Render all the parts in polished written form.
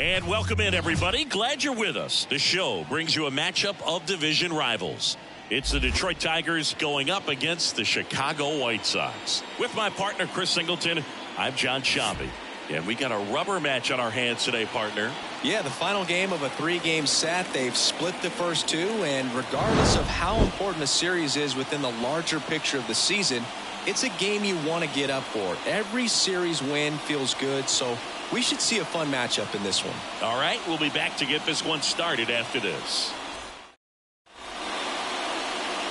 And welcome in, everybody. Glad you're with us. The show brings you a matchup of division rivals. It's the Detroit Tigers going up against the Chicago White Sox. With my partner, Chris Singleton, I'm John Shambi. And we got a rubber match on our hands today, partner. Yeah, the final game of a three-game set. They've split the first two, and regardless of how important a series is within the larger picture of the season, it's a game you want to get up for. Every series win feels good, so we should see a fun matchup in this one. All right, we'll be back to get this one started after this.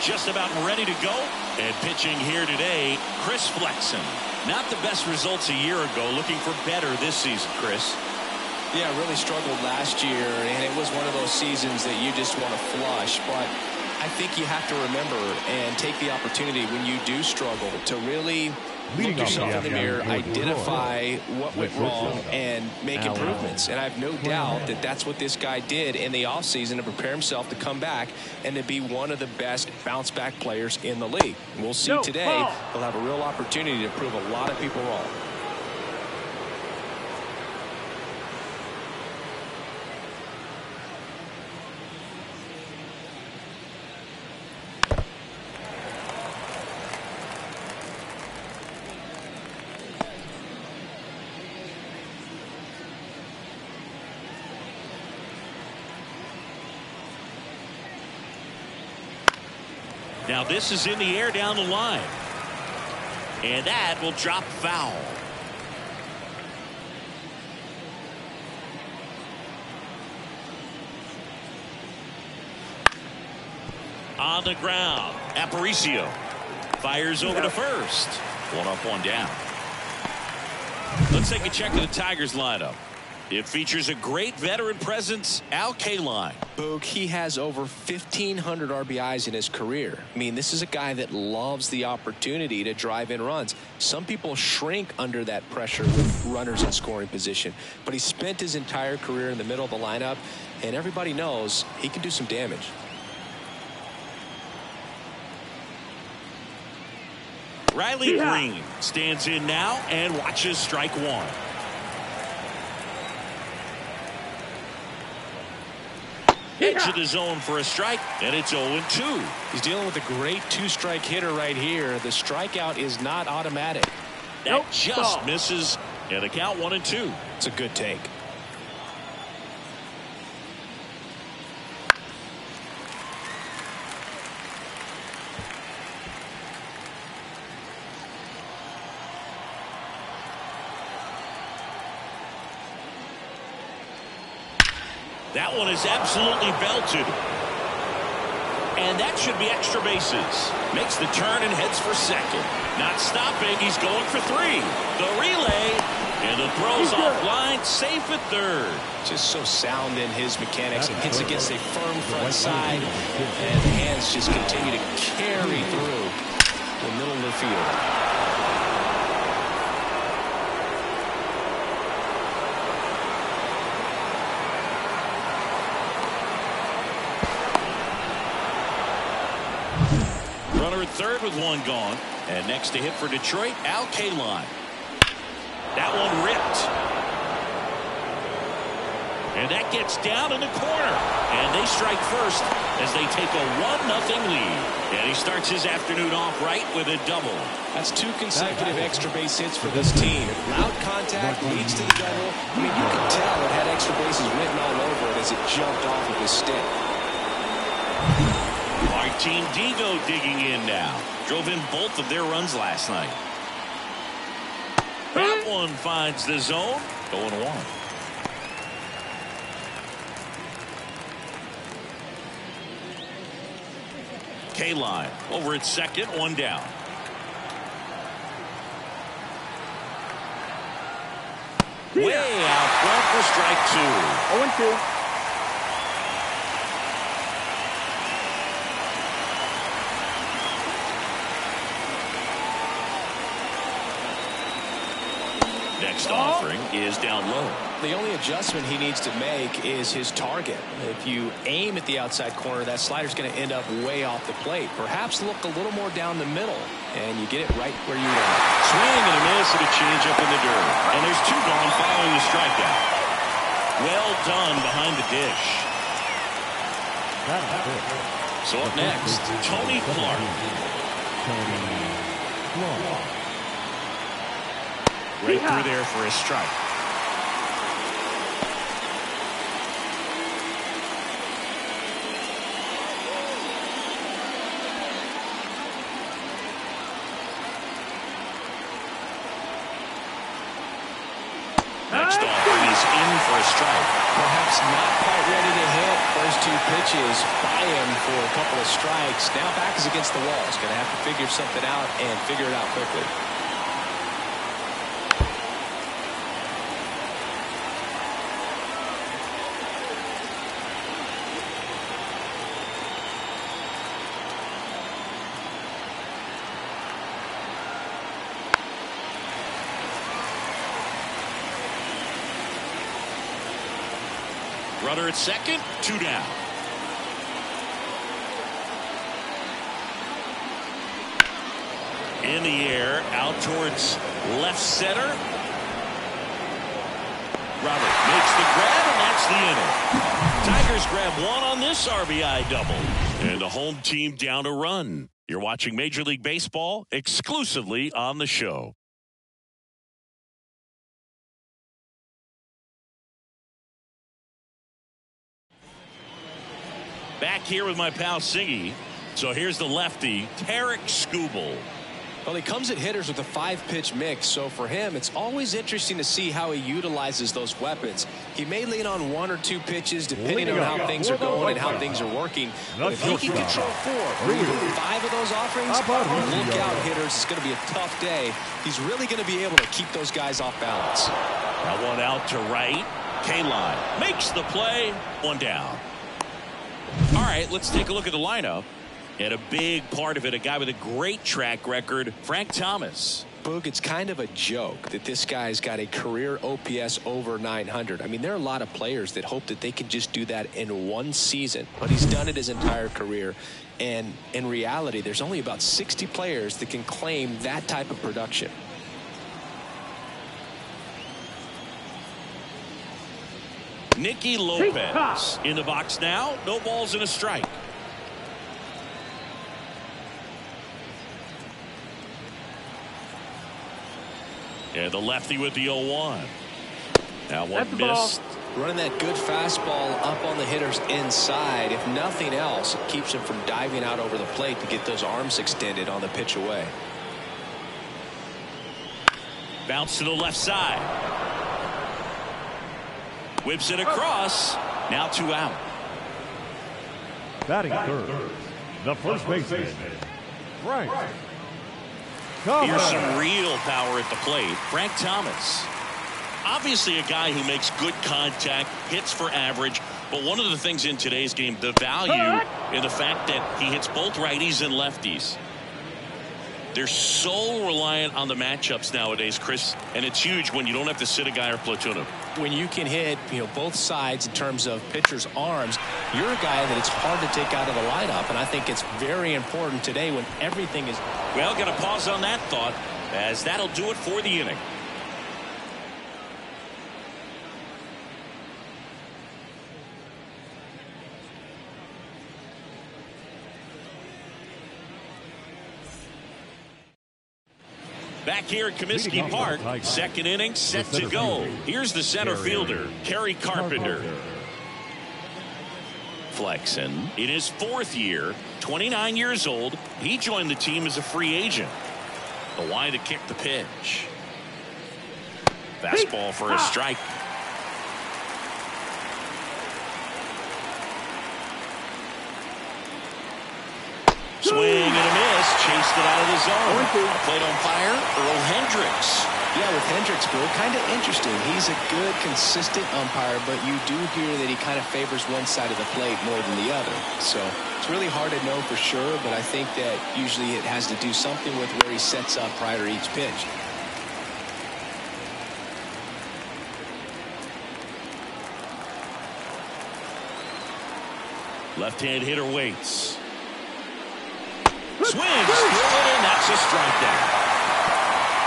Just about ready to go. And pitching here today, Chris Flexen. Not the best results a year ago. Looking for better this season, Chris. Yeah, really struggled last year, and it was one of those seasons that you just want to flush. But I think you have to remember and take the opportunity when you do struggle to really look yourself in the mirror, identify what went wrong, and make improvements. And I have no doubt that that's what this guy did in the offseason to prepare himself to come back and to be one of the best bounce-back players in the league. We'll see today. He'll have a real opportunity to prove a lot of people wrong. Now this is in the air down the line. And that will drop foul. On the ground, Aparicio fires over to first. One up, one down. Let's take a check of the Tigers lineup. It features a great veteran presence, Al Kaline. Boog, he has over 1,500 RBIs in his career. I mean, this is a guy that loves the opportunity to drive in runs. Some people shrink under that pressure with runners in scoring position. But he spent his entire career in the middle of the lineup, and everybody knows he can do some damage. Riley Green stands in now and watches strike one. Edge of the zone for a strike, and it's 0-2. He's dealing with a great two-strike hitter right here. The strikeout is not automatic. That just misses, and the count 1-2. It's a good take. That one is absolutely belted. And that should be extra bases. Makes the turn and heads for second. Not stopping. He's going for three. The relay. And the throw's offline. Safe at third. Just so sound in his mechanics. And hits against a firm front side. And the hands just continue to carry through the middle of the field. Runner at third with one gone. And next to hit for Detroit, Al Kaline. That one ripped. And that gets down in the corner. And they strike first as they take a 1-0 lead. And he starts his afternoon off right with a double. That's two consecutive extra base hits for this team. Loud contact leads to the double. I mean, you can tell it had extra bases written all over it as it jumped off of his stick. Martin Digo digging in now. Drove in both of their runs last night. That one finds the zone. 0-1. Kaline over at second, one down. Way out front for strike two. 0-2. Next offering is down low. The only adjustment he needs to make is his target. If you aim at the outside corner, that slider's going to end up way off the plate. Perhaps look a little more down the middle, and you get it right where you want it. Swing and a miss and a changeup in the dirt. And there's two gone following the strikeout. Well done behind the dish. So up next, Tony Clark. Right through there for a strike. Next offering is in for a strike. Perhaps not quite ready to hit. First two pitches by him for a couple of strikes. Now back is against the wall. He's going to have to figure something out and figure it out quickly. Runner at second, 2 down. In the air, out towards left center. Robert makes the grab, and that's the inning. Tigers grab one on this RBI double. And the home team down a run. You're watching Major League Baseball exclusively on the show. Back here with my pal Siggy. So here's the lefty, Tarek Skubal. Well, he comes at hitters with a 5-pitch mix, so for him, it's always interesting to see how he utilizes those weapons. He may lean on 1 or 2 pitches depending on how things are going and how things are working. But if he can control 4 or even 5 of those offerings, look out, hitters. It's going to be a tough day. He's really going to be able to keep those guys off balance. That one out to right. K-Line makes the play. 1 down. All right, let's take a look at the lineup. And a big part of it, a guy with a great track record, Frank Thomas. Boog, it's kind of a joke that this guy's got a career OPS over 900. I mean, there are a lot of players that hope that they can just do that in one season, but he's done it his entire career. And in reality, there's only about 60 players that can claim that type of production. Nicky Lopez in the box now. No balls and a strike. And the lefty with the 0-1. Now one missed. Running that good fastball up on the hitter's inside. If nothing else, it keeps him from diving out over the plate to get those arms extended on the pitch away. Bounce to the left side. Whips it across. Now 2 out. Batting third, the first baseman, Frank. Here's some real power at the plate. Frank Thomas. Obviously a guy who makes good contact, hits for average, but one of the things in today's game, the value in the fact that he hits both righties and lefties. They're so reliant on the matchups nowadays, Chris, and it's huge when you don't have to sit a guy or platoon him. When you can hit, both sides in terms of pitchers' arms, you're a guy that it's hard to take out of the lineup, and I think it's very important today when everything is. Well, got to pause on that thought, as that'll do it for the inning. Back here at Comiskey Park, second inning set to go. Here's the center fielder, Kerry Carpenter. Flexen in his 4th year, 29 years old. He joined the team as a free agent. The line to kick the pitch. Fastball for a strike. Swing and a miss. Chased it out of the zone. Plate umpire, Earl Hendricks. Yeah, with Hendricks, Bill, kind of interesting. He's a good, consistent umpire, but you do hear that he kind of favors one side of the plate more than the other. So it's really hard to know for sure, but I think that usually it has to do something with where he sets up prior to each pitch. Left-hand hitter waits. Swings, through it, and that's a strikeout.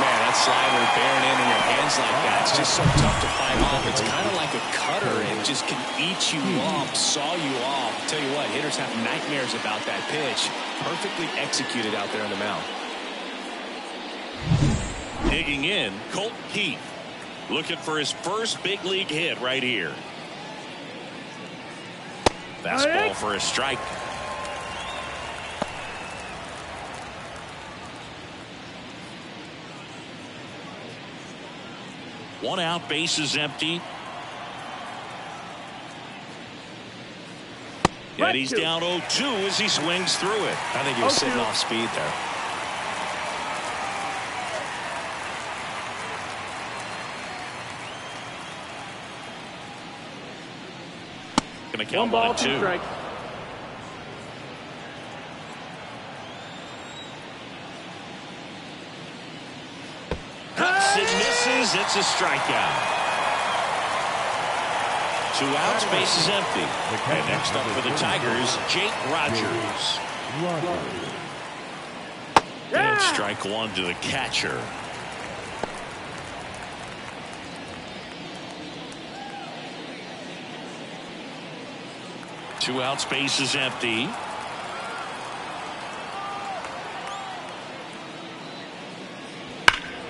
Man, that's that slider bearing in your hands like that. It's just so tough to fight off. It's kind of like a cutter. It just can eat you up, saw you off. Tell you what, hitters have nightmares about that pitch. Perfectly executed out there on the mound. Digging in, Colton Keith. Looking for his first big league hit right here. Fastball for a strike. One out, base is empty. And he's down 0-2 as he swings through it. I think he was sitting off speed there. Going to count 1-2. Strike. Cuts and misses. It's a strikeout. 2 outs, base is empty. And next up for the Tigers, Jake Rogers. And strike 1 to the catcher. Two outs, base is empty.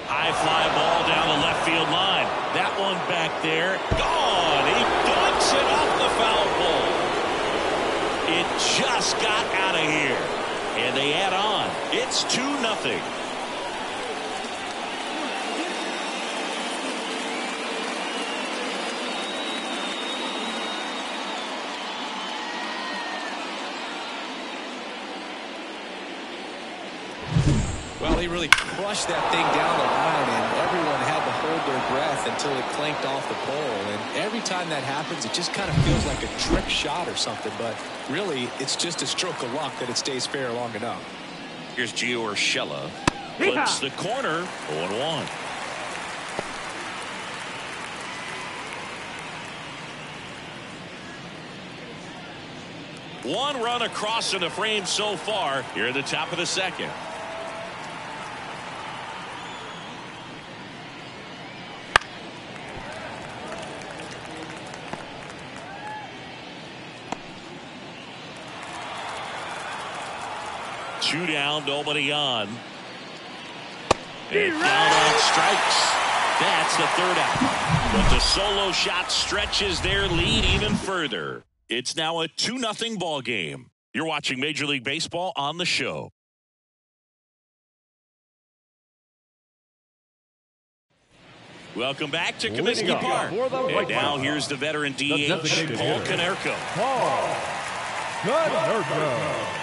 High fly ball down the left field line. That one back there. Gone. He dunks it off the foul pole. It just got out of here. And they add on. It's 2-0. Well, he really crushed that thing down the line, and everyone had to hold their breath until it clanked off the pole. And every time that happens, it just kind of feels like a trick shot or something. But really, it's just a stroke of luck that it stays fair long enough. Here's Gio Urshela. Puts the corner 0-1. One run across in the frame so far here at the top of the second. Two down, nobody on. And down on strikes. That's the third out. But the solo shot stretches their lead even further. It's now a 2-0 ball game. You're watching Major League Baseball on the show. Welcome back to Comiskey Park. And now here's the veteran DH, Paul Konerko. Paul Konerko.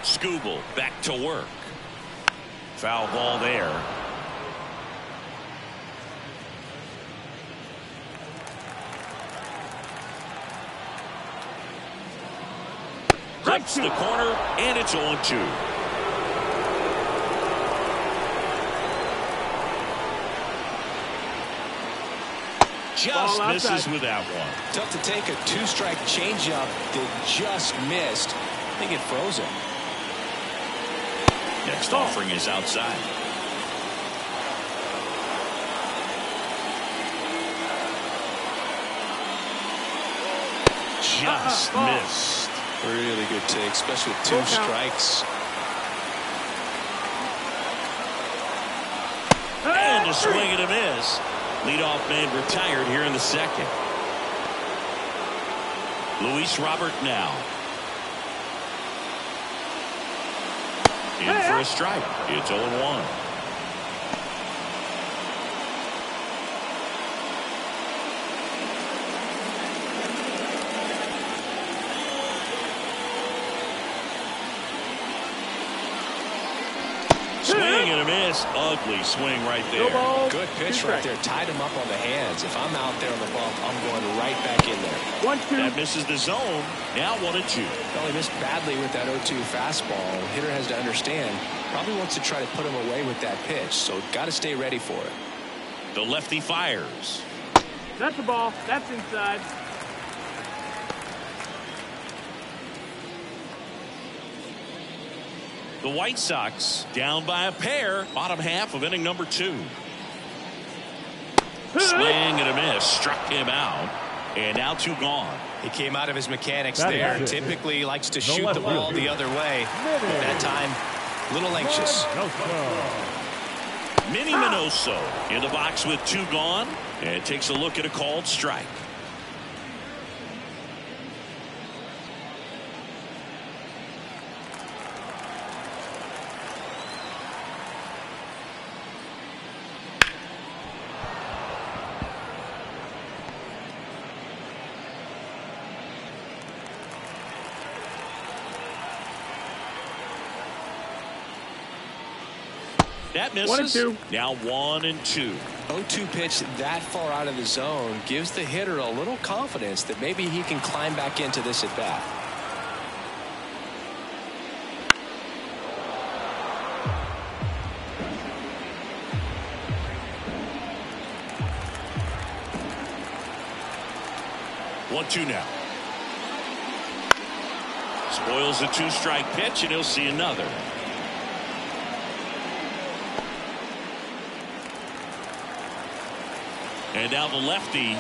Skubal back to work. Foul ball there. Cuts the corner, and it's 0-2. Just misses with that one. Tough to take a two-strike changeup that just missed. I think it froze him. Next offering is outside. Just missed. Really good take, especially with 2 strikes. And a swing and a miss. Leadoff man retired here in the second. Luis Robert now. In for a strike. It's 0-1. Swing and a miss. Ugly swing right there. Good pitch right there. Tied him up on the hands. If I'm out there on the bump, I'm going right back in there. 1-2. That misses the zone. Now 1-2. Well, he missed badly with that 0-2 fastball. The hitter has to understand. Probably wants to try to put him away with that pitch. So got to stay ready for it. The lefty fires. That's the ball. That's inside. The White Sox down by a pair, bottom half of inning number 2. Swing and a miss, struck him out, and now 2 gone. He came out of his mechanics there. Typically likes to shoot the ball the other way. But that time, a little anxious. Minnie Minoso in the box with 2 gone, and takes a look at a called strike. That misses. 1-2. Now 1-2. 0-2 pitch that far out of the zone gives the hitter a little confidence that maybe he can climb back into this at bat. One, 2 now. Spoils a 2-strike pitch, and he'll see another. And now the lefty.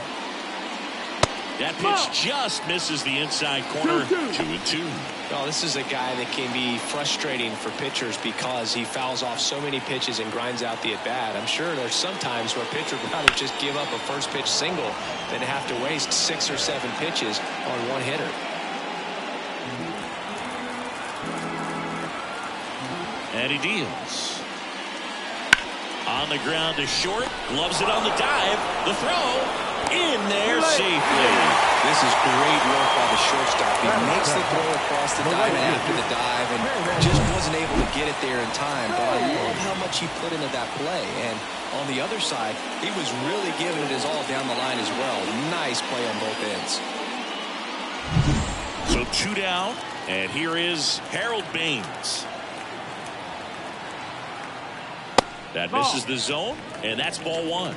That pitch just misses the inside corner. 2-2. Well, this is a guy that can be frustrating for pitchers because he fouls off so many pitches and grinds out the at-bat. I'm sure there's some times where pitchers would rather just give up a first pitch single than have to waste 6 or 7 pitches on one hitter. And he deals. On the ground to short. Gloves it on the dive. The throw. In there safely. This is great work by the shortstop. He makes the throw across the diamond after the dive and just wasn't able to get it there in time. But I love how much he put into that play. And on the other side, he was really giving it his all down the line as well. Nice play on both ends. So 2 down. And here is Harold Baines. That misses the zone, and that's ball 1.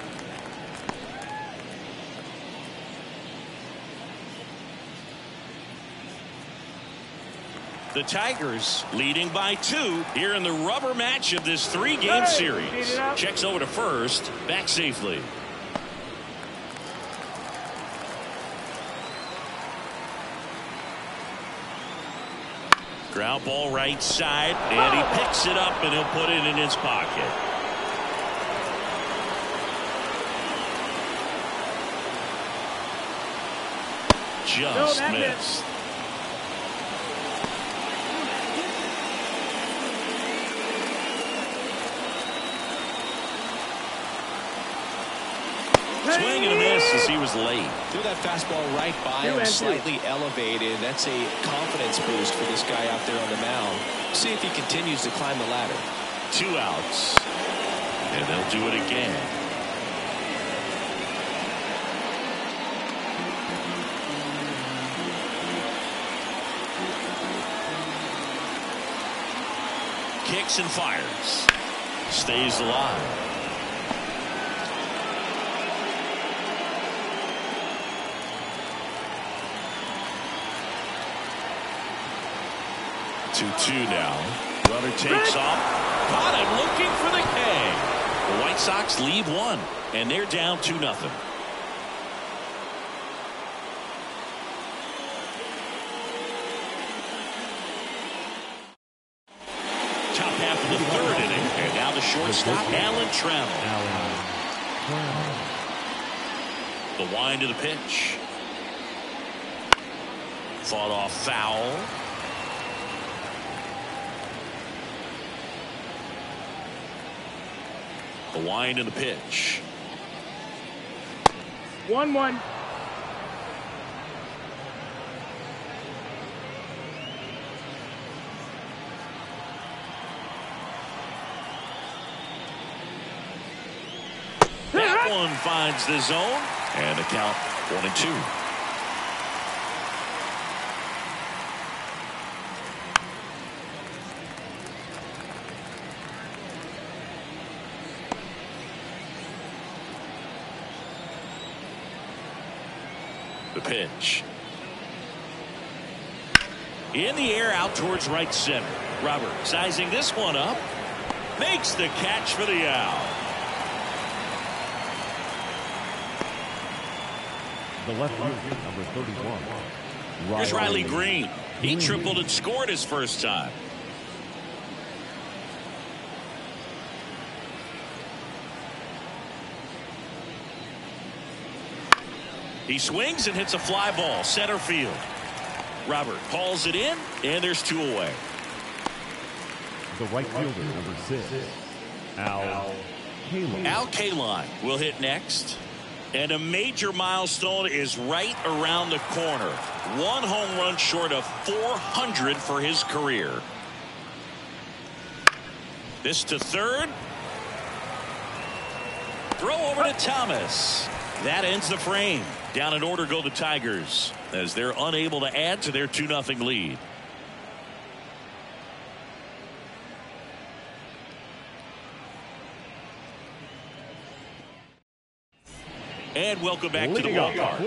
The Tigers leading by 2 here in the rubber match of this 3-game series. Checks over to first, back safely. Ground ball right side, and he picks it up, and he'll put it in his pocket. Just missed. Swing and a miss as he was late. Threw that fastball right by him, slightly elevated. That's a confidence boost for this guy out there on the mound. See if he continues to climb the ladder. 2 outs. And they'll do it again. Kicks and fires. Stays alive. Two now. Runner takes off. Caught him looking for the K. The White Sox lead 1, and they're down 2-0. Top half of the 3rd inning, and now the shortstop, Alan Trammell. The wind of the pitch. Fought off foul. The wind and the pitch. 1-1. That one finds the zone, and the count 1-2. The pitch. In the air out towards right center. Robert sizing this one up. Makes the catch for the out. The left fielder, number 31. Here's Riley Green. He tripled and scored his first time. He swings and hits a fly ball center field. Robert hauls it in, and there's 2 away. The right fielder, number 6. Al Kaline. Al Kaline will hit next. And a major milestone is right around the corner. 1 home run short of 400 for his career. This to third. Throw over to Thomas. That ends the frame. Down in order go the Tigers as they're unable to add to their 2-0 lead. And welcome back to the ballpark.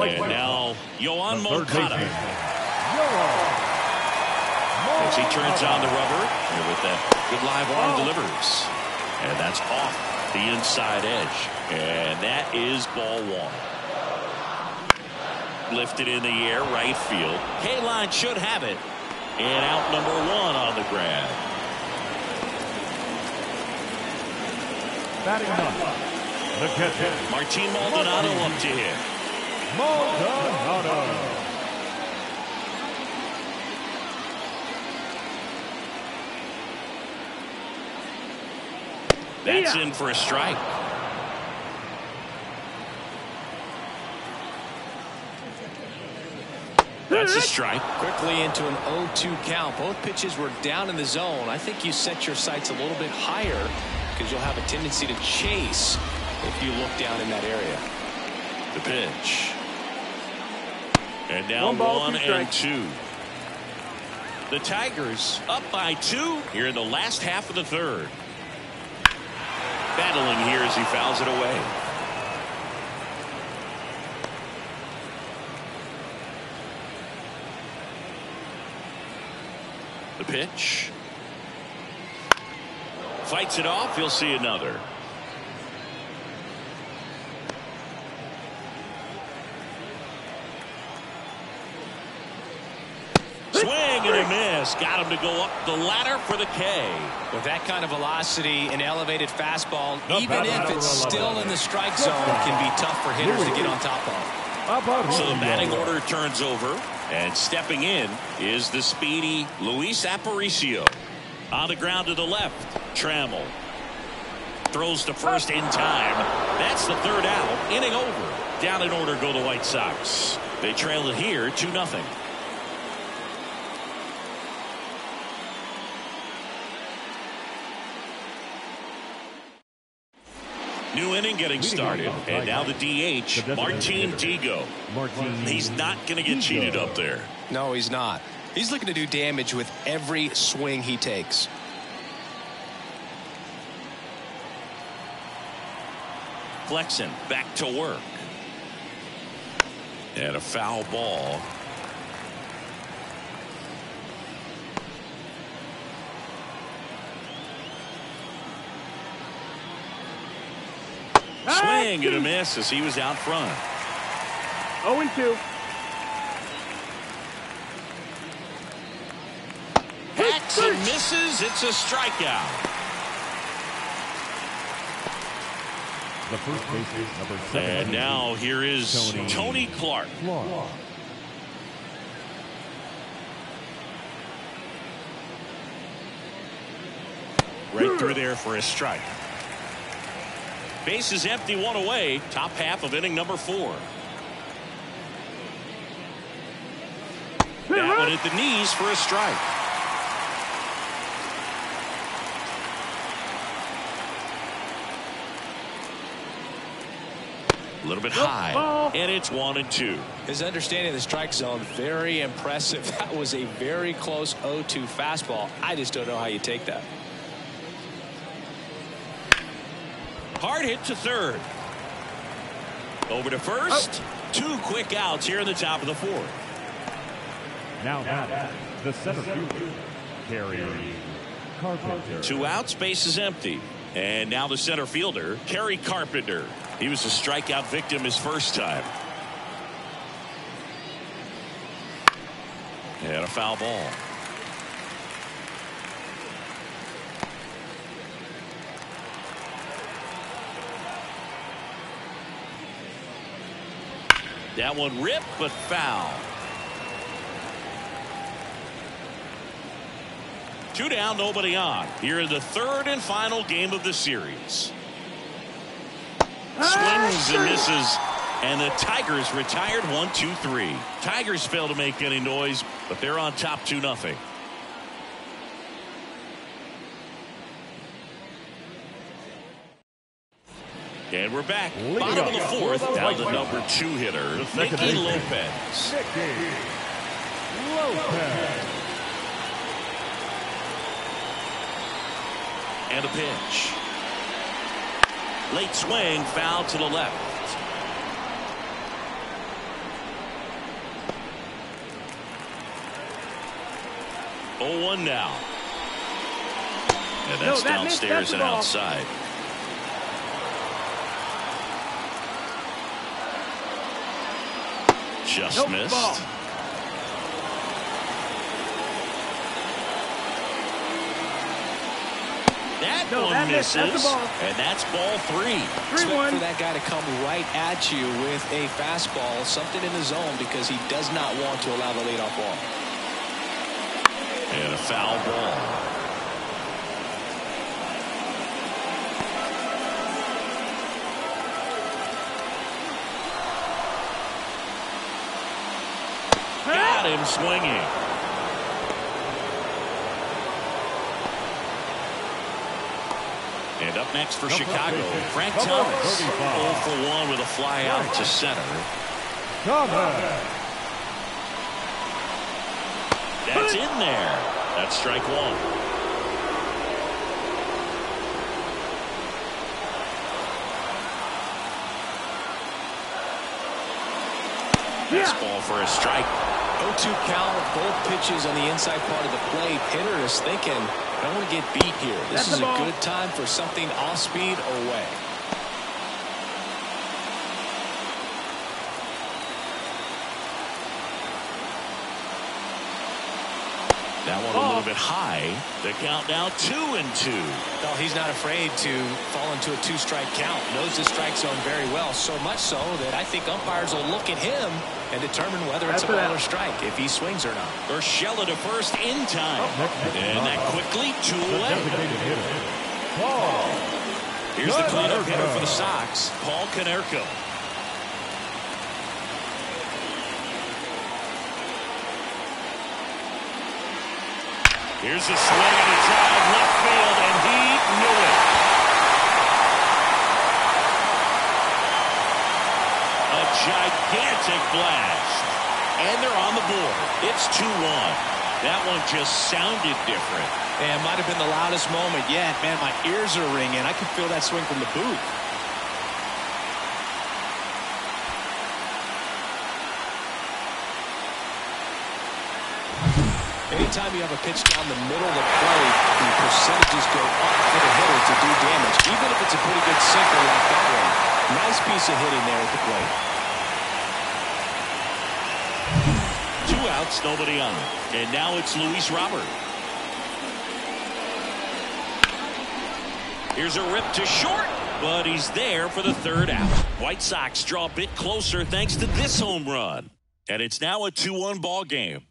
And now, Yoan Moncada. As he turns on the rubber, and with that good live arm delivers. And that's off the inside edge. And that is ball 1. Lifted in the air, right field. Kaline should have it. And out number 1 on the grab. Batting ninth. The catcher, Martin Maldonado up to hit. Maldonado. That's in for a strike. That's a strike. Quickly into an 0-2 count. Both pitches were down in the zone. I think you set your sights a little bit higher because you'll have a tendency to chase if you look down in that area. The pitch. And now 1 and 2. The Tigers up by 2 here in the last half of the third. Battling here as he fouls it away. The pitch. Fights it off. He'll see another. Swing and a miss. Got him to go up the ladder for the K. With that kind of velocity, an elevated fastball, even if it's still in the strike zone, can be tough for hitters to get on top of. So the batting order turns over, and stepping in is the speedy Luis Aparicio. On the ground to the left, Trammell throws to first in time. That's the third out. Inning over. Down in order go the White Sox. They trail it here 2-0. New inning getting started, and now the DH, Martin Digo. He's not going to get cheated up there. No, he's not. He's looking to do damage with every swing he takes. Flexen back to work. And a foul ball. Swing and a miss as he was out front. 0-2. Hacks and misses. It's a strikeout. The first baseman, number 7. And now here is Tony Clark. Right through there for a strike. Base is empty, 1 away. Top half of inning number 4. That one at the knees for a strike. A little bit high, and it's 1-2. His understanding of the strike zone, very impressive. That was a very close 0-2 fastball. I just don't know how you take that. Hard hit to third. Over to first. 2 quick outs here in the top of the 4th. Now, the center fielder, Carry Carpenter. 2 outs, base is empty. And now the center fielder, Kerry Carpenter. He was a strikeout victim his first time. And a foul ball. That one ripped, but foul. 2 down, nobody on. Here in the third and final game of the series. Swings and misses. And the Tigers retired 1-2-3. Tigers fail to make any noise, but they're on top 2-0. And we're back. Bottom of the fourth. Now the number 2 hitter, Nicky Lopez. And a pitch. Late swing, foul to the left. 0-1 now. And that's downstairs and outside. Just missed. Ball. That one misses. And that's ball 3. Expect for that guy to come right at you with a fastball, something in the zone, because he does not want to allow the leadoff ball. And a foul ball. Got him swinging. And up next for Chicago, Frank Thomas. 0 for 1 with a fly out to center. That's in there. That's strike 1. That's ball for a strike. 0-2 count, both pitches on the inside part of the plate. Hitter is thinking, I don't want to get beat here. This is a good time for something off speed or way. That one a little bit high. The count now 2-2. Well, he's not afraid to fall into a 2-strike count. Knows the strike zone very well. So much so that I think umpires will look at him and determine whether it's a ball or strike, if he swings or not. Urshela to first in time. And that quickly 2 away. Here's the cleanup hitter for the Sox, Paul Konerko. Here's a swing and a drive left field, and he knew it. A gigantic blast. And they're on the board. It's 2-1. That one just sounded different. And might have been the loudest moment yet. Man, my ears are ringing. I can feel that swing from the booth. Anytime you have a pitch down the middle of the plate, the percentages go up for the hitter to do damage, even if it's a pretty good sinker like that one. Nice piece of hitting there at the plate. 2 outs, nobody on. And now it's Luis Robert. Here's a rip to short, but he's there for the 3rd out. White Sox draw a bit closer thanks to this home run. And it's now a 2-1 ball game.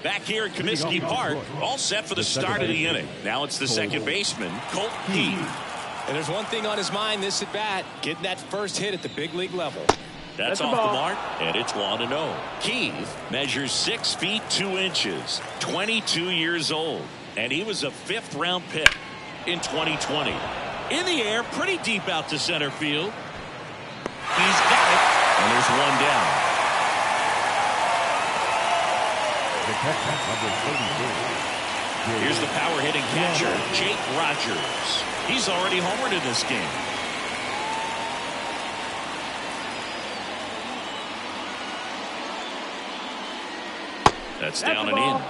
Back here at Comiskey Park, all set for the start of the inning. Now it's the second baseman, Colt Heath. And there's one thing on his mind this at bat, getting that first hit at the big league level. That's off the mark, and it's 1-0. Heath measures 6 feet 2 inches, 22 years old, and he was a 5th-round pick in 2020. In the air, pretty deep out to center field. He's got it, and there's 1 down. Here's the power-hitting catcher, Jake Rogers. He's already homered in this game. That's down and ball.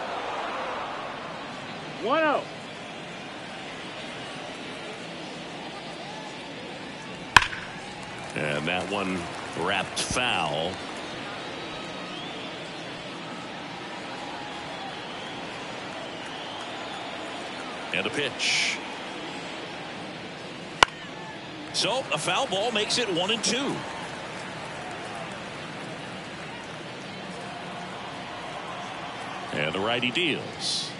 in. 1-0. And that one wrapped foul. And a pitch. So a foul ball makes it 1-2. And the righty deals.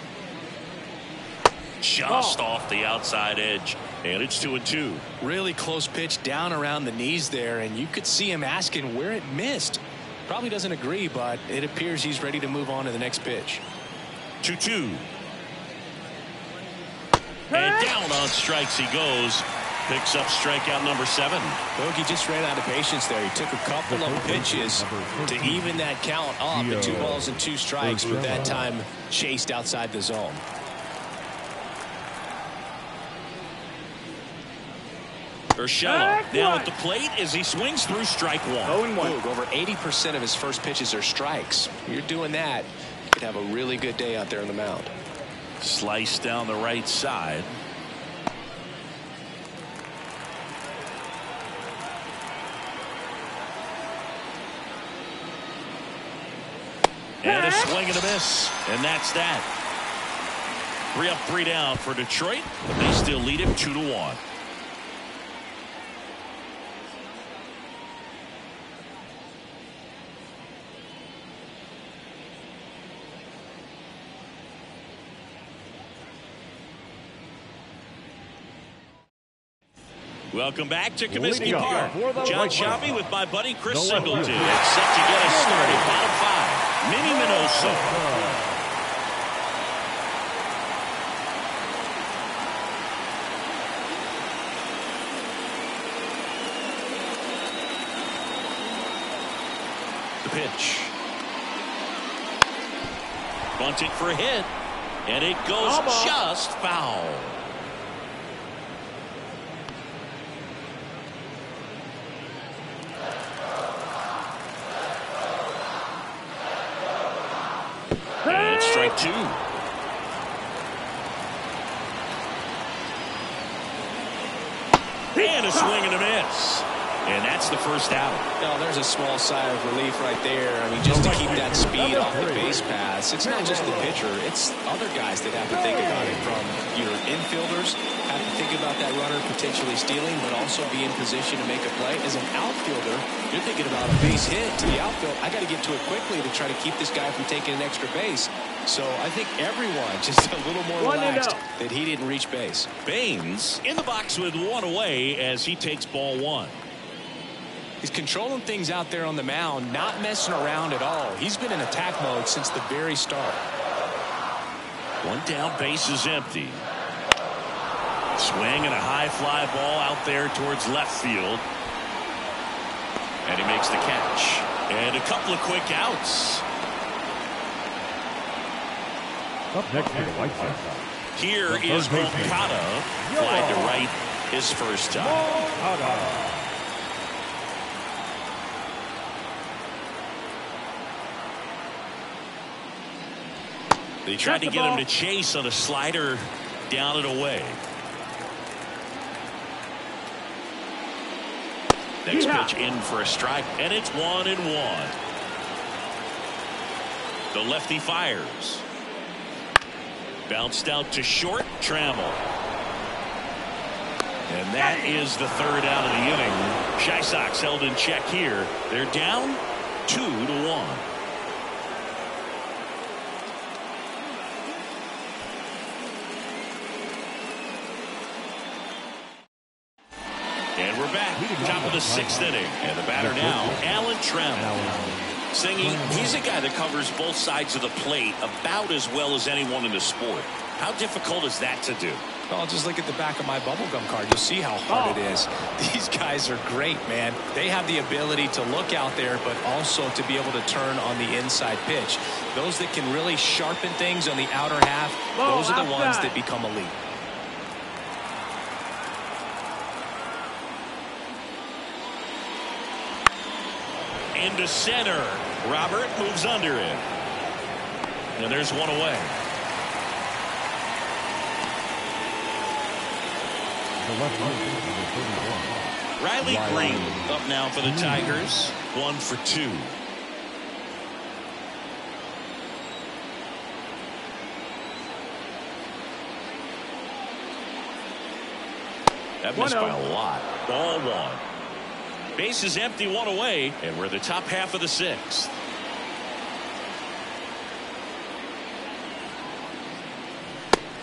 Just off the outside edge. And it's 2-2. Really close pitch down around the knees there, and you could see him asking where it missed. Probably doesn't agree, but it appears he's ready to move on to the next pitch. 2-2. And down on strikes he goes. Picks up strikeout number 7. Bogey just ran out of patience there. He took a couple of pitches to even that count up at 2 balls and 2 strikes, but that time chased outside the zone. Urshela now at the plate as he swings through strike 1. 0-1. Over 80% of his first pitches are strikes. You're doing that, you could have a really good day out there on the mound. Slice down the right side. And a swing and a miss. And that's that. 3 up, 3 down for Detroit. They still lead it 2-1. Welcome back to Comiskey Park. John Sciambi with my buddy Chris Singleton. Set to get us started. Bottom 5. Minnie Minoso. The pitch. Bunted for a hit. And it goes just foul. And it's strike 2. And a swing and a miss. And that's the first out. No, there's a small sigh of relief right there. I mean, just to keep that speed off the base pass. It's not just the pitcher. It's other guys that have to think about it. From your infielders have to think about that runner potentially stealing, but also be in position to make a play. As an outfielder, you're thinking about a base hit to the outfield. I got to get to it quickly to try to keep this guy from taking an extra base. So I think everyone just a little more relaxed that he didn't reach base. Baines in the box with 1 away as he takes ball 1. He's controlling things out there on the mound, not messing around at all. He's been in attack mode since the very start. 1 down, base is empty. Swing and a high fly ball out there towards left field. And he makes the catch. And a couple of quick outs. Up next to the White Sox. Here is Moncada. Fly to right his first time. They tried to get him to chase on a slider down and away. Next pitch in for a strike, and it's 1-1. The lefty fires. Bounced out to short, Trammell. And that is the 3rd out of the inning. Chi Sox held in check here. They're down 2-1. And we're back, top of the 6th inning. And the batter now, Alan Trammell. Singing, he's a guy that covers both sides of the plate about as well as anyone in the sport. How difficult is that to do? Well, just look at the back of my bubblegum card. You'll see how hard it is. These guys are great, man. They have the ability to look out there, but also to be able to turn on the inside pitch. Those that can really sharpen things on the outer half, those are the ones that become elite. Into center. Robert moves under it. And there's one away. Riley Green up now for the Tigers. 1 for 2. That missed by a lot. Ball 1. Base is empty, 1 away, and we're the top half of the 6th.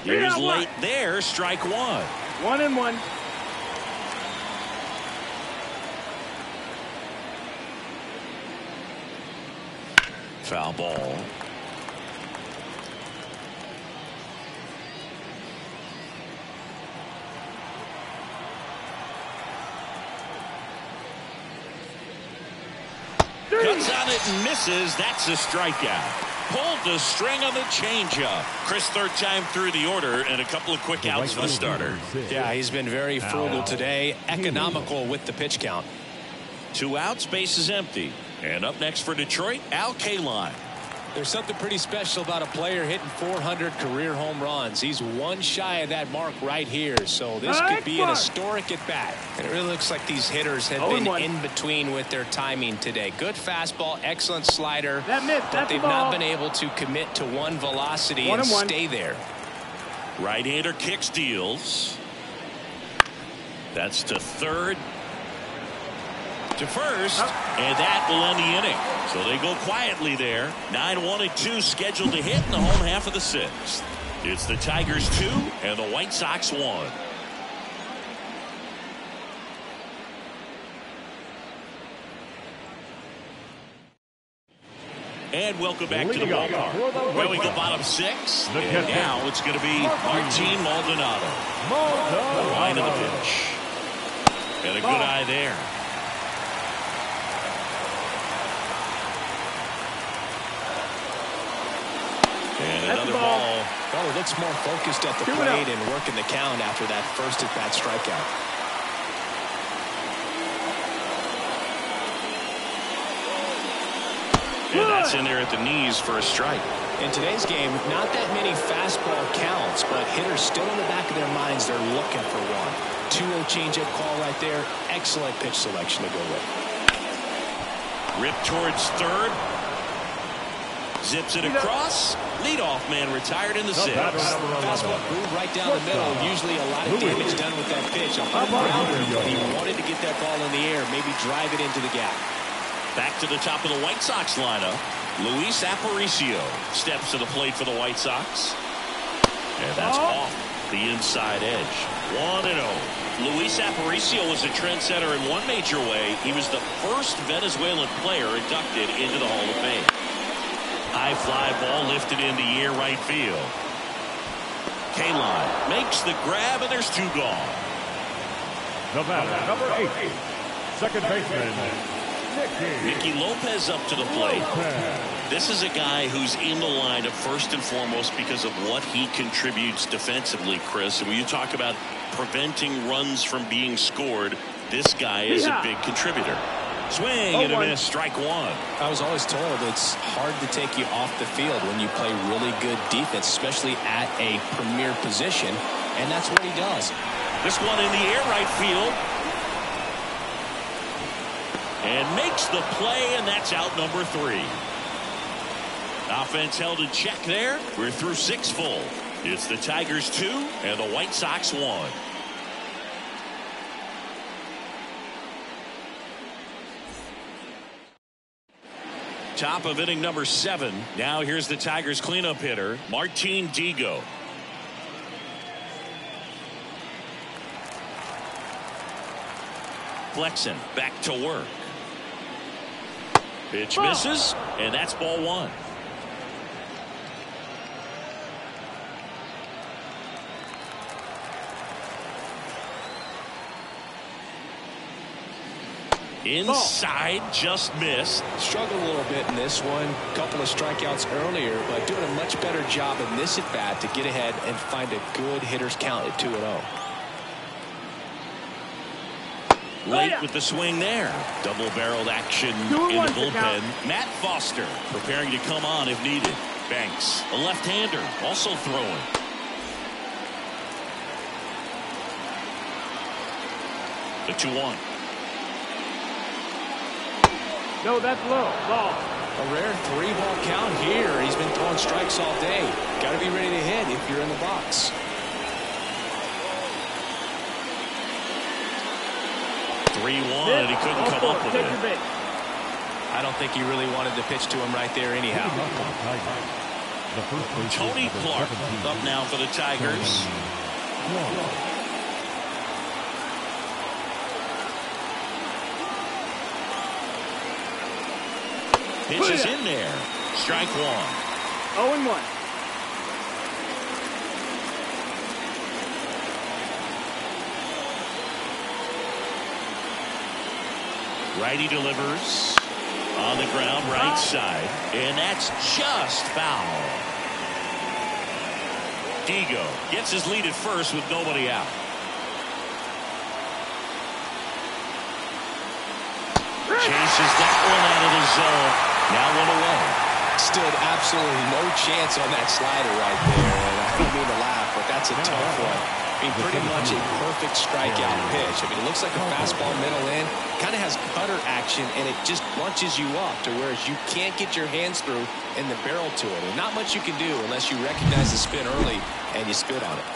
Here's late there, strike 1. 1-1. Foul ball. Cuts on it and misses. That's a strikeout. Pulled the string on the changeup. Chris, third time through the order, and a couple of quick outs for the starter. Yeah, he's been very frugal today. Economical with the pitch count. 2 outs, base is empty. And up next for Detroit, Al Kaline. There's something pretty special about a player hitting 400 career home runs. He's 1 shy of that mark right here, so this could be an historic at bat. And it really looks like these hitters have been in between with their timing today. Good fastball, excellent slider, but they've not been able to commit to one velocity and stay there. Right-hander kicks, deals. That's to third. To first, and that will end the inning. So they go quietly there. 9-1-2 scheduled to hit in the home half of the 6th. It's the Tigers 2 and the White Sox 1. And welcome back to the ballpark. Where we go bottom 6. And now it's going to be Martin Maldonado. The line of the pitch. And a good eye there. And another ball. Well, he looks more focused at the plate and working the count after that first at-bat strikeout. And that's in there at the knees for a strike. In today's game, not that many fastball counts, but hitters still in the back of their minds, they're looking for one. 2-0 changeup call right there. Excellent pitch selection to go with. Rip towards third. Zips it across. Leadoff man retired in the 6th. Fastball groove right down the middle. Usually a lot of damage done with that pitch. A hard grounder, but he wanted to get that ball in the air, maybe drive it into the gap. Back to the top of the White Sox lineup. Luis Aparicio steps to the plate for the White Sox. And that's off the inside edge. 1-0. Luis Aparicio was a trendsetter in one major way. He was the first Venezuelan player inducted into the Hall of Fame. High fly ball lifted into near right field. Kaline makes the grab, and there's 2 gone. The batter, number 8, second baseman, Nicky Lopez up to the plate. This is a guy who's in the lineup first and foremost because of what he contributes defensively, Chris. And when you talk about preventing runs from being scored, this guy is a big contributor. Swing and a miss, strike 1. I was always told it's hard to take you off the field when you play really good defense, especially at a premier position, and that's what he does. This one in the air, right field. And makes the play, and that's out number 3. Offense held in check there. We're through 6 full. It's the Tigers 2 and the White Sox 1. Top of inning number 7. Now here's the Tigers cleanup hitter, Martin Digo. Flexen back to work. Pitch misses, and that's ball 1. Inside, just missed. Struggled a little bit in this one. Couple of strikeouts earlier, but doing a much better job in this at bat to get ahead and find a good hitter's count at 2-0. Late with the swing there. Double-barreled action in the bullpen. Matt Foster preparing to come on if needed. Banks, a left-hander, also throwing. The 2-1. No, that's low. Ball. A rare 3-ball count here. He's been throwing strikes all day. Got to be ready to hit if you're in the box. And he couldn't come up with it. I don't think he really wanted to pitch to him right there anyhow. Tony Clark up now for the Tigers. Pitch is in there. Strike one. 0-1. Righty delivers on the ground, right side, and that's just foul. Digo gets his lead at first with nobody out. Chases that one out of the zone. Now one away. Stood absolutely no chance on that slider right there. And I don't mean to laugh, but that's a tough one. I mean, pretty much a perfect strikeout pitch. I mean, it looks like a fastball middle in. Kind of has cutter action, and it just bunches you up to where you can't get your hands through in the barrel to it. And not much you can do unless you recognize the spin early and you spit on it.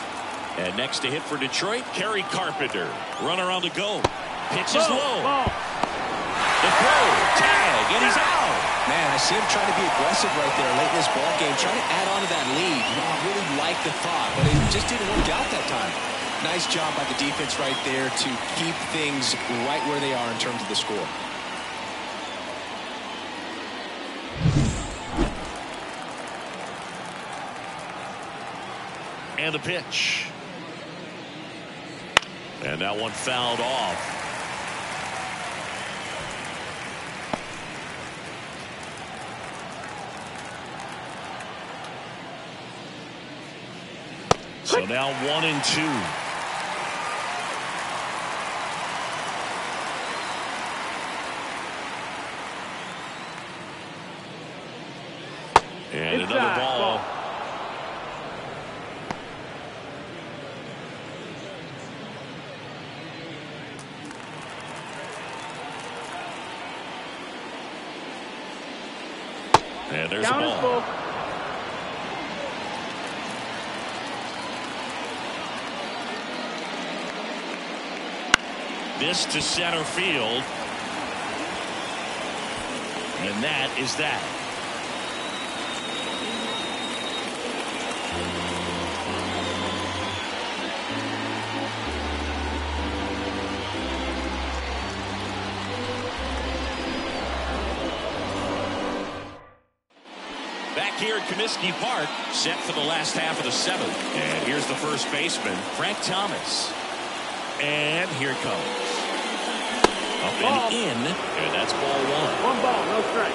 And next to hit for Detroit, Kerry Carpenter. Runner on the go. Pitch is low. The throw, tag, and he's out. Man, I see him trying to be aggressive right there late in this ball game, trying to add on to that lead. You know, I really like the thought, but it just didn't work out that time. Nice job by the defense right there to keep things right where they are in terms of the score. And the pitch. And that one fouled off. So now 1-2. And another ball. And there's a ball. This to center field. And that is that. Back here at Comiskey Park, set for the last half of the seventh. And here's the first baseman, Frank Thomas. And here it comes. Up and in, and that's ball one. One ball, no strike.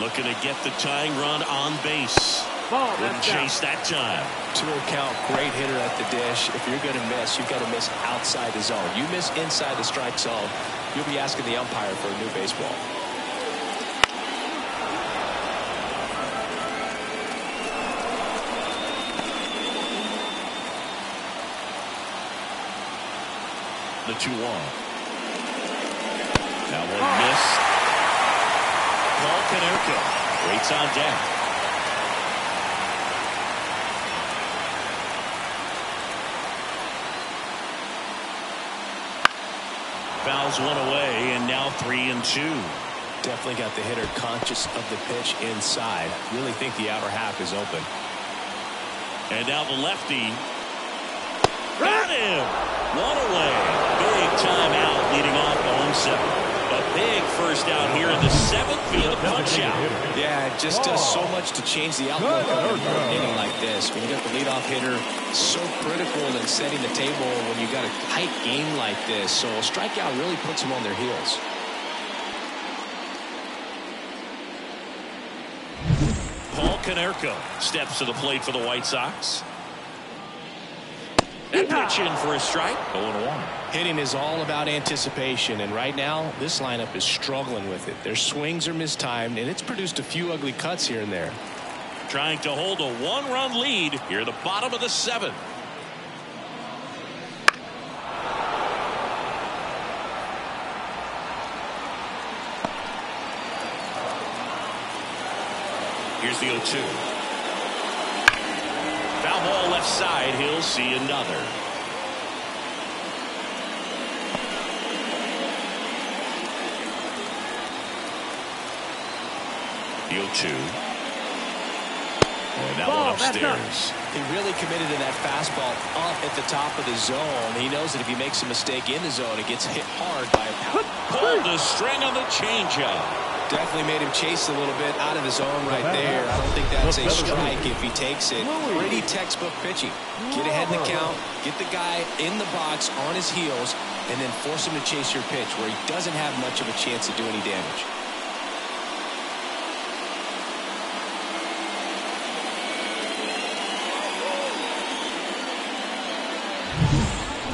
Looking to get the tying run on base. Ball, Wouldn't chase that time. 2-0 count, great hitter at the dish. If you're going to miss, you've got to miss outside the zone. You miss inside the strike zone, you'll be asking the umpire for a new baseball. The 2-1. That one missed. Paul Konerko waits on deck. Fouls one away, and now 3-2. Definitely got the hitter conscious of the pitch inside. Really think the outer half is open. And now the lefty. Got him! One away. Big timeout leading off the home seventh. A big first out here in the seventh via the punch out. Yeah, it just does so much to change the outlook of an inning like this. When you got the leadoff hitter, so critical in setting the table when you got a tight game like this. So a strikeout really puts them on their heels. Paul Konerko steps to the plate for the White Sox. That pitch in for a strike. 0-1. Hitting is all about anticipation, and right now this lineup is struggling with it. Their swings are mistimed, and it's produced a few ugly cuts here and there. Trying to hold a one-run lead here at the bottom of the 7th. Here's the 0-2. Foul ball left side. He'll see another. The 0-2. And that one upstairs. He really committed to that fastball up at the top of the zone. He knows that if he makes a mistake in the zone, it gets hit hard by a power. Pulled the string on the changeup. Definitely made him chase a little bit out of the zone right there. I don't think that's a strike if he takes it. Pretty textbook pitching. Get ahead in the count, get the guy in the box on his heels, and then force him to chase your pitch where he doesn't have much of a chance to do any damage.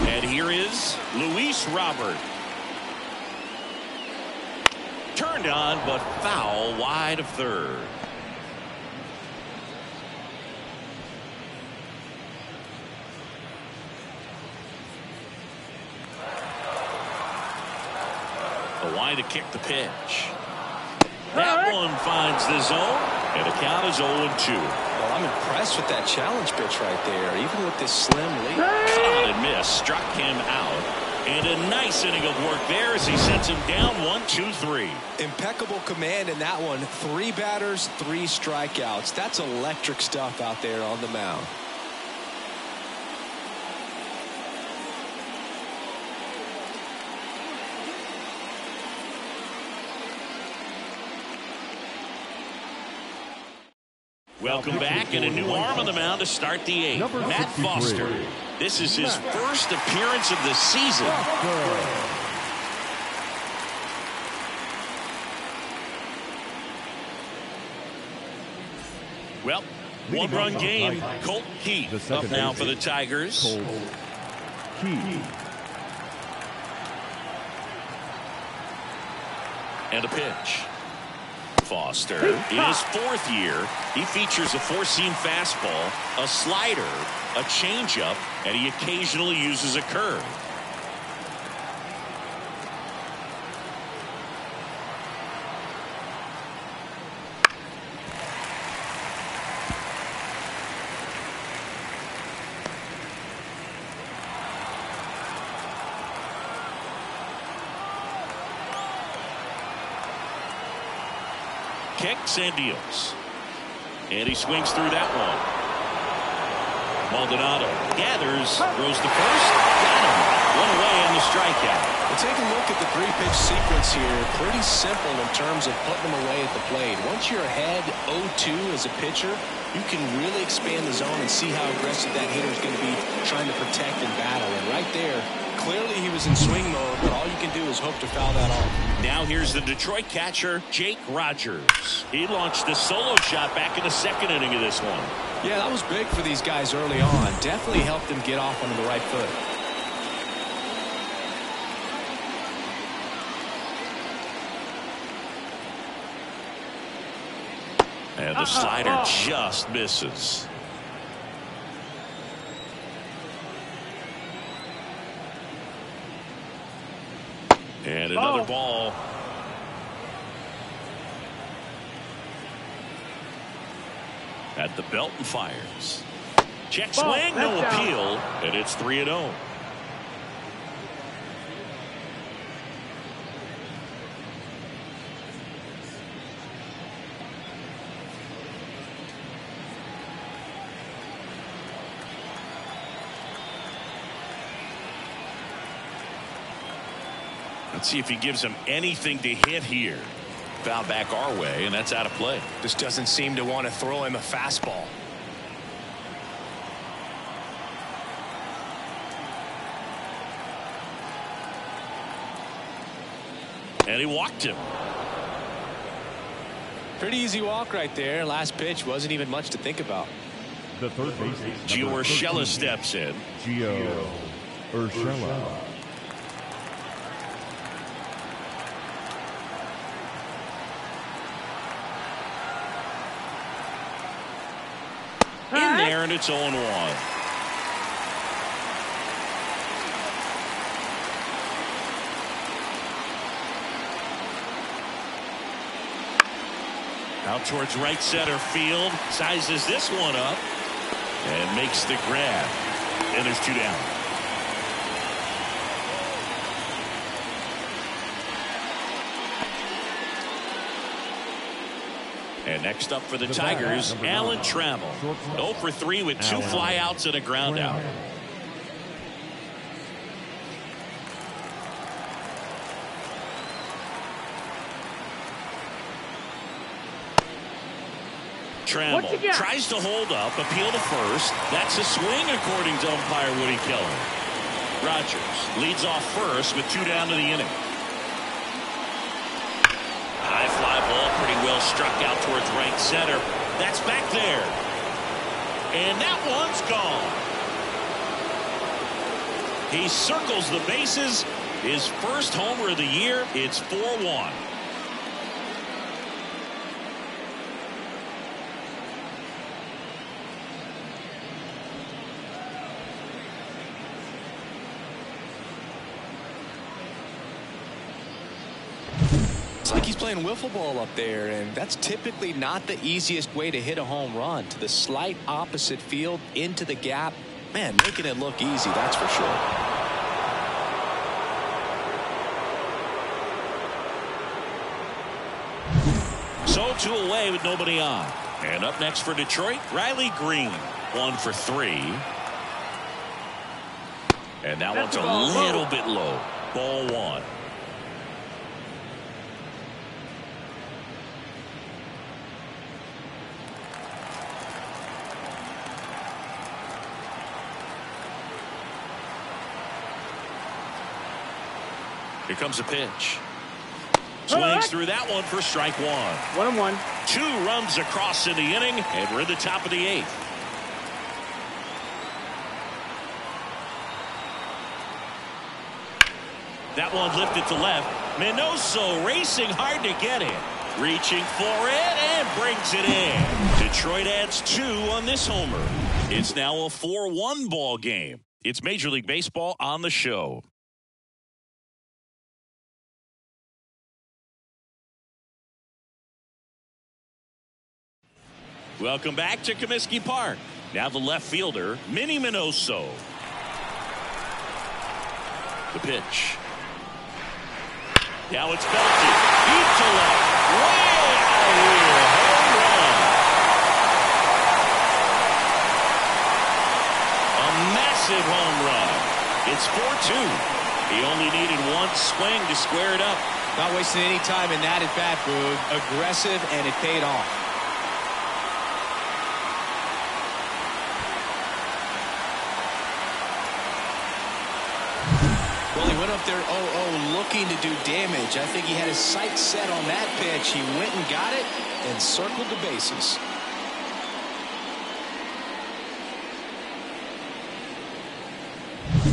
And here is Luis Robert. Turned on, but foul wide of third. The wide to kick the pitch. That one finds the zone, and the count is 0-2. Well, I'm impressed with that challenge pitch right there, even with this slim lead. Cut on and miss, struck him out. And a nice inning of work there as he sets him down 1-2-3. Impeccable command in that one. 3 batters, 3 strikeouts. That's electric stuff out there on the mound. Welcome back, and a new arm on the mound to start the 8th. Matt Foster. This is his first appearance of the season. Well, one-run game. Colt Keith up now for the Tigers. And a pitch. Foster, in his 4th year, he features a four-seam fastball, a slider, a changeup, and he occasionally uses a curve. Kicks and deals. And he swings through that one. Maldonado gathers, throws to first. Got him. One away on the strikeout. Well, take a look at the 3-pitch sequence here. Pretty simple in terms of putting them away at the plate. Once you're ahead 0-2 as a pitcher, you can really expand the zone and see how aggressive that hitter is going to be trying to protect and battle. And right there, clearly he was in swing mode, but all you can do is hope to foul that off. Now here's the Detroit catcher, Jake Rogers. He launched a solo shot back in the 2nd inning of this one. Yeah, that was big for these guys early on. Definitely helped them get off onto the right foot. And the slider just misses. And another ball. At the belt and fires. Check swing, no appeal, and it's 3-0. Let's see if he gives him anything to hit here. Foul back our way, and that's out of play. Just doesn't seem to want to throw him a fastball. And he walked him. Pretty easy walk right there. Last pitch wasn't even much to think about. The third baseman. Gio Urshela steps in. Gio Urshela. In there, and it's 0-1. Out towards right center field. Sizes this one up and makes the grab. And there's 2 down. And next up for the Tigers, Alan Trammell. 0 for 3 with 2 flyouts and a ground out. Trammell tries to hold up, appeal to first. That's a swing according to umpire Woody Keller. Rogers leads off first with 2 down to the inning. High fly ball, pretty well struck out towards right center. That's back there. And that one's gone. He circles the bases. His first homer of the year. It's 4-1. It's like he's playing wiffle ball up there, and that's typically not the easiest way to hit a home run. To the slight opposite field, into the gap. Man, making it look easy, that's for sure. So 2 away with nobody on. And up next for Detroit, Riley Green. 1 for 3. And that one's a little bit low. Ball 1. Here comes a pitch. Swings through that one for strike 1. 1-1. 2 runs across in the inning, and we're in the top of the 8th. That one lifted to left. Minoso racing hard to get it. Reaching for it and brings it in. Detroit adds 2 on this homer. It's now a 4-1 ball game. It's Major League Baseball on the show. Welcome back to Comiskey Park. Now the left fielder, Minnie Minoso. The pitch. Now it's belted. Deep to left. Way out here. Home run. A massive home run. It's 4-2. He only needed 1 swing to square it up. Not wasting any time in that at bat, Boog. Aggressive, and it paid off. Well, he went up there 0-0 looking to do damage. I think he had his sights set on that pitch. He went and got it and circled the bases.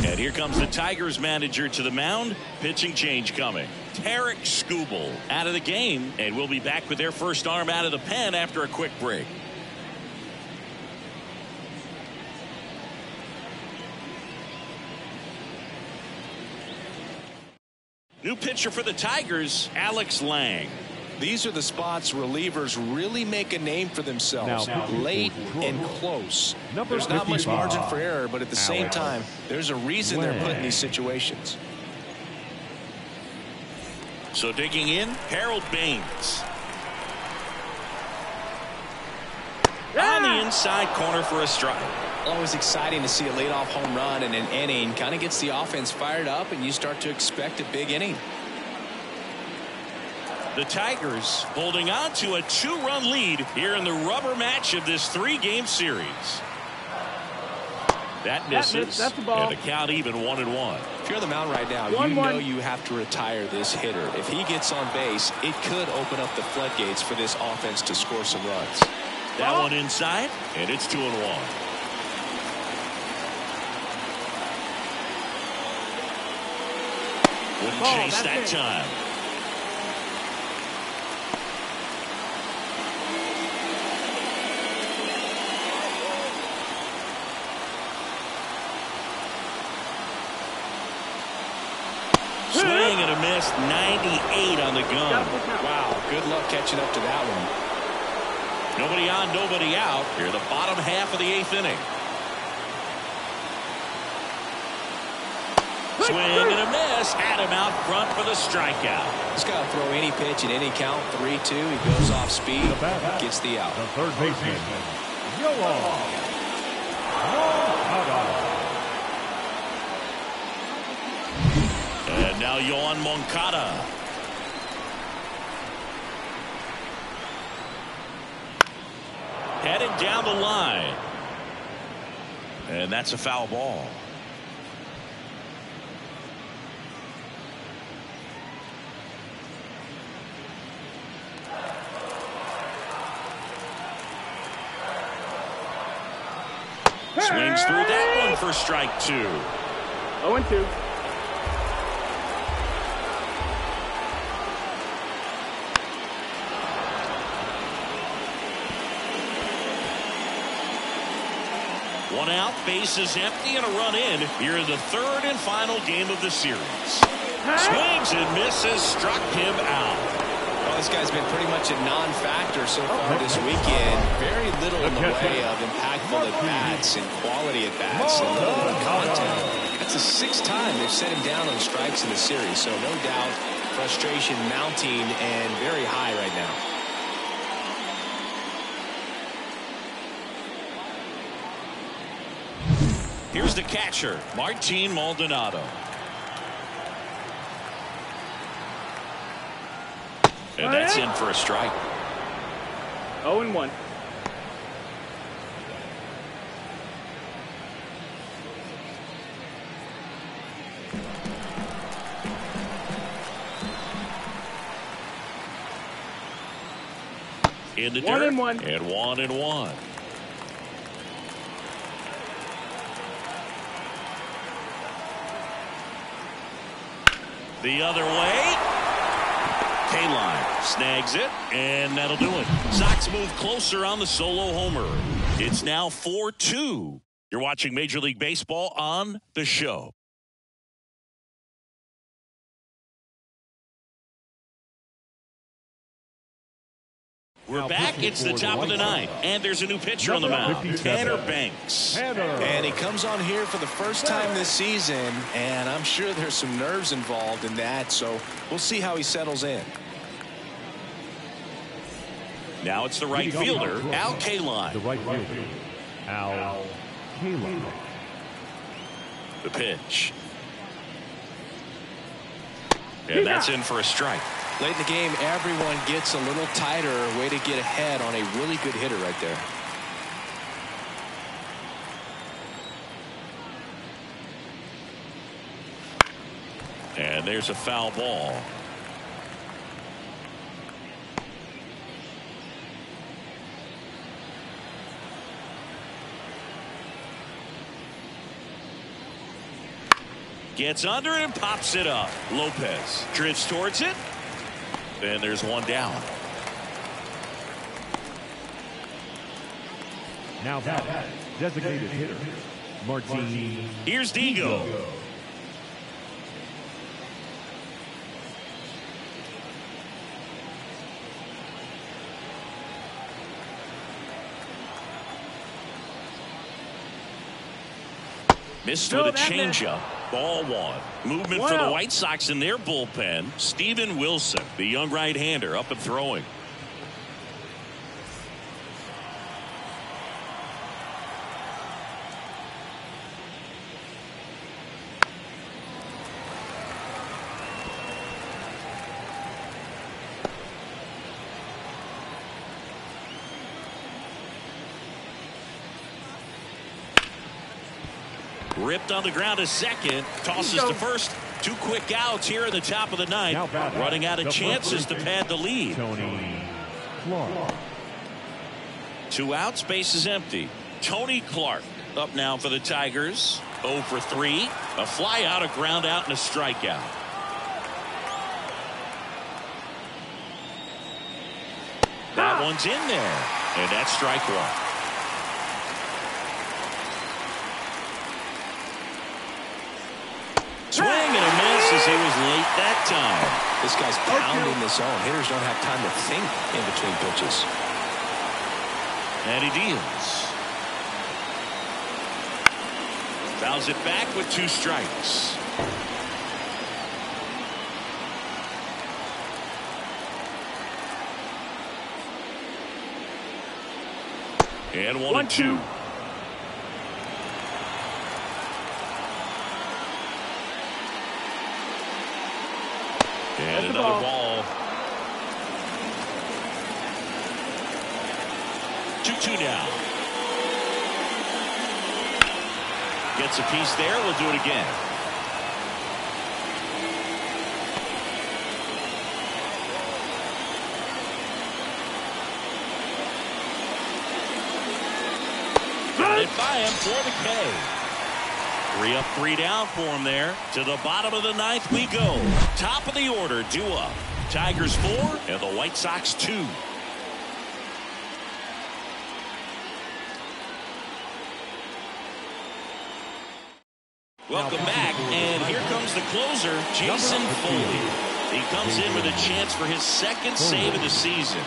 And here comes the Tigers manager to the mound. Pitching change coming. Tarek Skubal out of the game, and we'll be back with their first arm out of the pen after a quick break. New pitcher for the Tigers, Alex Lang. These are the spots relievers really make a name for themselves. Late and close. There's not much margin for error, but at the same time, there's a reason they're put in these situations. So digging in, Harold Baines. On the inside corner for a strike. Always exciting to see a leadoff home run in an inning. Kind of gets the offense fired up, and you start to expect a big inning. The Tigers holding on to a 2-run lead here in the rubber match of this 3-game series. That misses. That's the ball. And the count even 1-1. If you're on the mound right now, you know you have to retire this hitter. If he gets on base, it could open up the floodgates for this offense to score some runs. That one inside, and it's 2-1. Wouldn't chase that time. Swing and a miss, 98 on the gun. Wow, good luck catching up to that one. Nobody on, nobody out. Here, the bottom half of the 8th inning. Swing and a miss. Had him out front for the strikeout. He's got to throw any pitch in any count. 3-2. He goes off speed. Gets the out. The third baseman, Yoan. And now Yoan Moncada. Headed down the line. And that's a foul ball. Swings through that one for strike 2. 0-2. One out, bases empty, and a run in here in the 3rd and final game of the series. Swings and misses, struck him out. Well, this guy's been pretty much a non-factor so far this weekend. Very little in the way of impactful at-bats and quality at-bats and little bit of contact. That's the 6th time they've set him down on strikes in the series, so no doubt frustration mounting and very high right now. Here's the catcher, Martin Maldonado. And that's in for a strike. 0-1. In the 1-1. And 1-1. The other way. K-line snags it, and that'll do it. Sox move closer on the solo homer. It's now 4-2. You're watching Major League Baseball on The Show. We're back. It's the top of the 9th, and there's a new pitcher on the mound, Tanner Banks. And he comes on here for the first time this season, and I'm sure there's some nerves involved in that, so we'll see how he settles in. Now it's the right fielder, Al Kaline. The right fielder, Al Kaline. The pitch. And that's in for a strike. Late in the game, everyone gets a little tighter. Way to get ahead on a really good hitter right there. And there's a foul ball. Gets under it and pops it up. Lopez drifts towards it. And there's one down. Now that designated hitter, Martin. Here's Digo. Missed with a changeup. Ball 1. Movement for the White Sox in their bullpen. Steven Wilson, the young right-hander, up and throwing. Ripped on the ground to second. Tosses to first. 2 quick outs here in the top of the 9th. Running out of chances to pad the lead. Tony Clark. 2 outs, base is empty. Tony Clark up now for the Tigers. 0 for 3. A fly out, a ground out, and a strikeout. That one's in there, and that's strike 1. Swing and a miss as he was late that time. This guy's pounding the zone. Hitters don't have time to think in between pitches. And he deals. Fouls it back with 2 strikes. And 1-2. And another ball. 2-2 now. Gets a piece there. We'll do it again. Got it by him for the K. 3 up, 3 down for him there. To the bottom of the 9th we go. Top of the order, due up. Tigers 4 and the White Sox 2. Welcome back, and here comes the closer, Jason Foley. He comes in with a chance for his 2nd save of the season.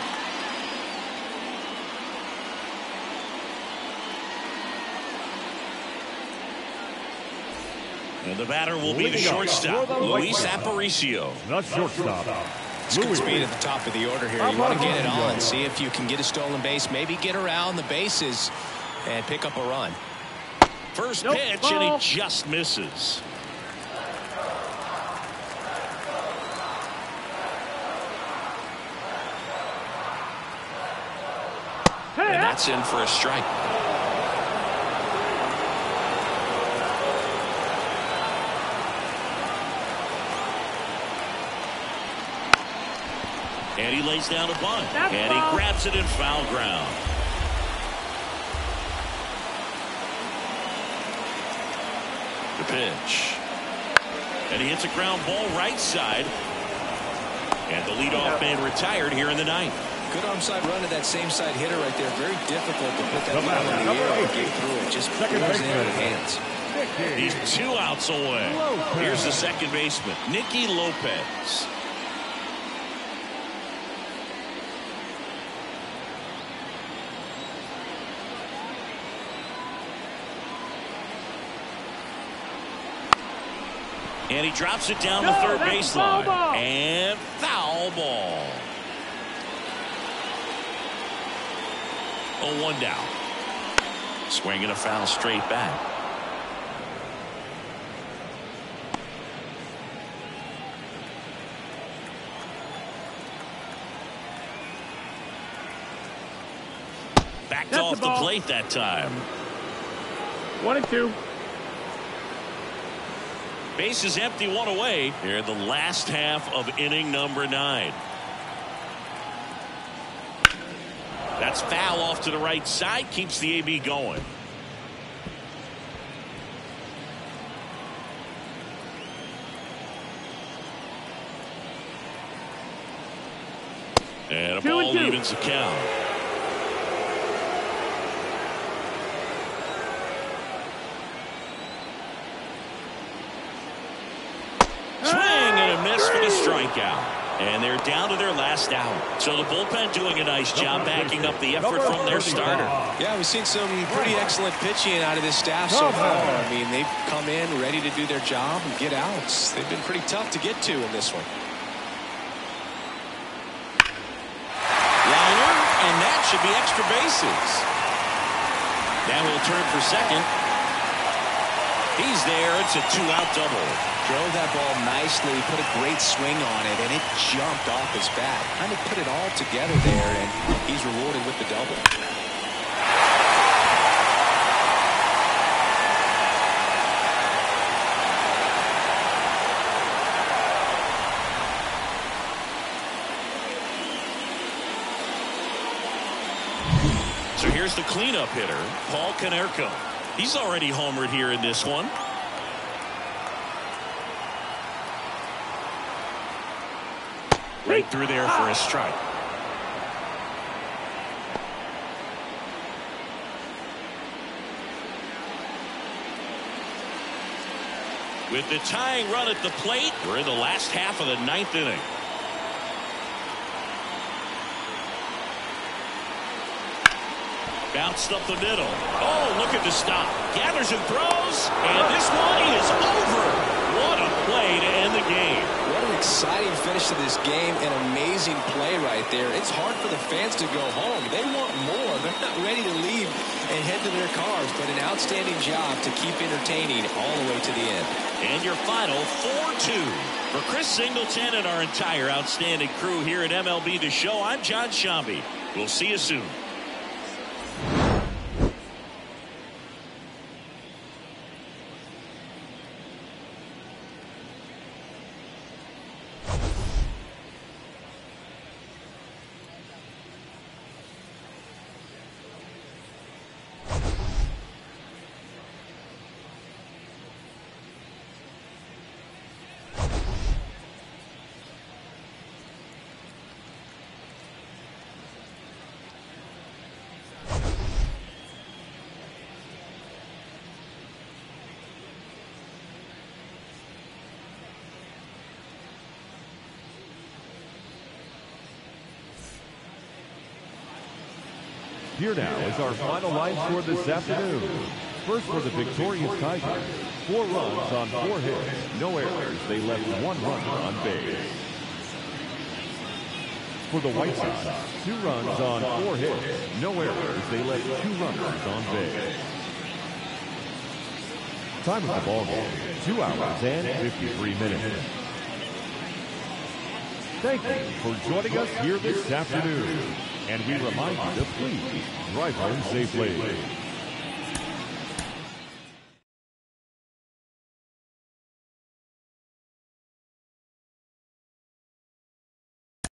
And the batter will be the shortstop, Luis Aparicio. The shortstop. It's good speed at the top of the order here. You want to get it on, see if you can get a stolen base, maybe get around the bases and pick up a run. First pitch, and he just misses. And that's in for a strike. And he lays down a bunt. And he grabs it in foul ground. The pitch. And he hits a ground ball right side. And the leadoff man retired here in the 9th. Good onside run to that same side hitter right there. Very difficult to put that ball in the air and get through it. Just pulls in out of hands. He's 2 outs away. Here's the second baseman, Nicky Lopez. And he drops it down the third baseline. And foul ball. 0-1 down. Swinging a foul straight back. Backed off the plate that time. 1-2. Base is empty, 1 away. Here in the last half of inning number 9. That's foul off to the right side. Keeps the AB going. And a ball evens the count. Strikeout. And they're down to their last out. So the bullpen doing a nice job backing up the effort from their starter. Yeah, we've seen some pretty excellent pitching out of this staff so far. I mean, they've come in ready to do their job and get outs. They've been pretty tough to get to in this one. Liner, and that should be extra bases. Now he'll turn for second. He's there. It's a 2-out double. Drove that ball nicely, put a great swing on it, and it jumped off his bat. Kind of put it all together there, and he's rewarded with the double. here's the cleanup hitter, Paul Konerko. He's already homered here in this one. Right through there for a strike. With the tying run at the plate, we're in the last half of the 9th inning. Bounced up the middle. Oh, look at the stop. Gathers and throws, and this one is over. What a play to end the game. What an exciting finish to this game. An amazing play right there. It's hard for the fans to go home. They want more. They're not ready to leave and head to their cars, but an outstanding job to keep entertaining all the way to the end. And your final 4-2. For Chris Singleton and our entire outstanding crew here at MLB The Show, I'm John Shambi. We'll see you soon. Here now is our final line score this afternoon. First for the victorious Tigers, 4 runs on 4 hits, no errors. They left 1 runner on base. For the White Sox, 2 runs on 4 hits, no errors. They left 2 runners on base. Time of the ball game, 2 hours and 53 minutes. Thank you for joining us here this afternoon. And we remind you to please drive home safely.